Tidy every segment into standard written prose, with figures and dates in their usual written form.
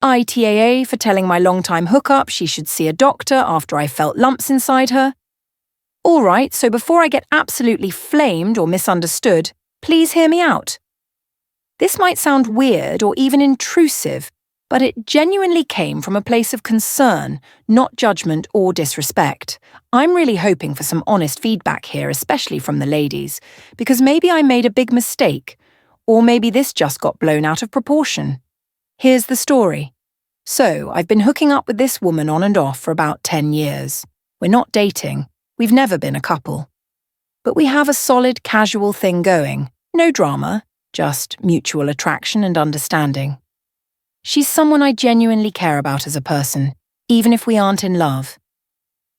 ITAA for telling my long-time hookup she should see a doctor after I felt lumps inside her. All right, so before I get absolutely flamed or misunderstood, please hear me out. This might sound weird or even intrusive, but it genuinely came from a place of concern, not judgment or disrespect. I'm really hoping for some honest feedback here, especially from the ladies, because maybe I made a big mistake, or maybe this just got blown out of proportion. Here's the story. So, I've been hooking up with this woman on and off for about 10 years. We're not dating. We've never been a couple. But we have a solid, casual thing going. No drama, just mutual attraction and understanding. She's someone I genuinely care about as a person, even if we aren't in love.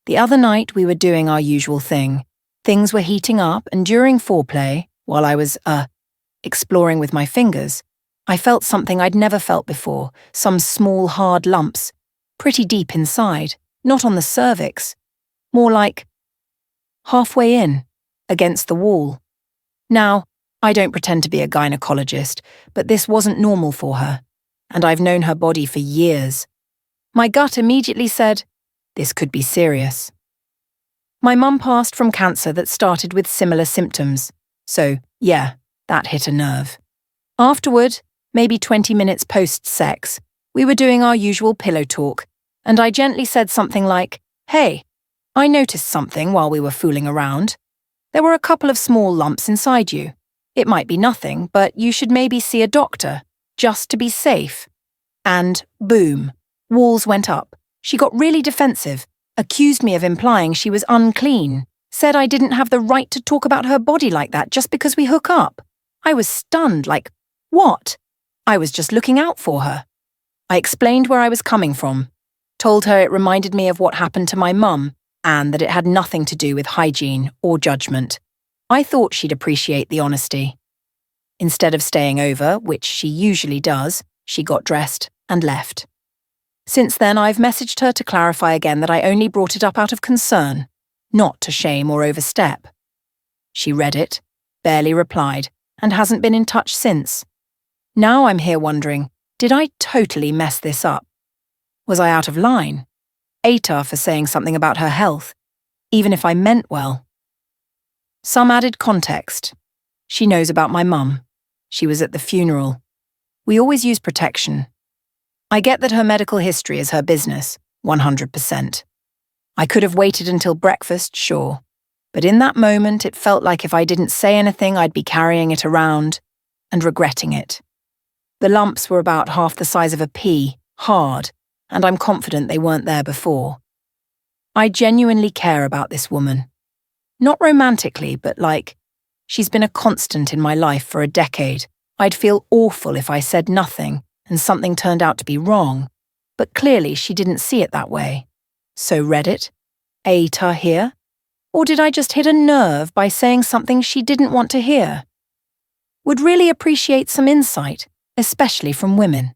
The other night we were doing our usual thing. Things were heating up, and during foreplay, while I was, exploring with my fingers, I felt something I'd never felt before, some small, hard lumps, pretty deep inside, not on the cervix, more like halfway in, against the wall. Now, I don't pretend to be a gynecologist, but this wasn't normal for her, and I've known her body for years. My gut immediately said, this could be serious. My mum passed from cancer that started with similar symptoms, so yeah, that hit a nerve. Afterward, maybe 20 minutes post-sex, we were doing our usual pillow talk, and I gently said something like, hey, I noticed something while we were fooling around. There were a couple of small lumps inside you. It might be nothing, but you should maybe see a doctor, just to be safe. And boom, walls went up. She got really defensive, accused me of implying she was unclean, said I didn't have the right to talk about her body like that just because we hook up. I was stunned, like, what? I was just looking out for her. I explained where I was coming from, told her it reminded me of what happened to my mum, and that it had nothing to do with hygiene or judgment. I thought she'd appreciate the honesty. Instead of staying over, which she usually does, she got dressed and left. Since then, I've messaged her to clarify again that I only brought it up out of concern, not to shame or overstep. She read it, barely replied, and hasn't been in touch since. Now I'm here wondering, did I totally mess this up? Was I out of line? AITA for saying something about her health, even if I meant well. Some added context. She knows about my mum. She was at the funeral. We always use protection. I get that her medical history is her business, 100%. I could have waited until breakfast, sure. But in that moment, it felt like if I didn't say anything, I'd be carrying it around and regretting it. The lumps were about half the size of a pea, hard, and I'm confident they weren't there before. I genuinely care about this woman. Not romantically, but like, she's been a constant in my life for a decade. I'd feel awful if I said nothing and something turned out to be wrong, but clearly she didn't see it that way. So Reddit? AITA here? Or did I just hit a nerve by saying something she didn't want to hear? Would really appreciate some insight, especially from women.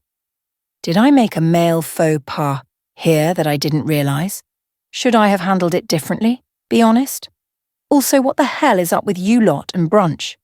Did I make a male faux pas here that I didn't realize? Should I have handled it differently? Be honest? Also, what the hell is up with you lot and brunch?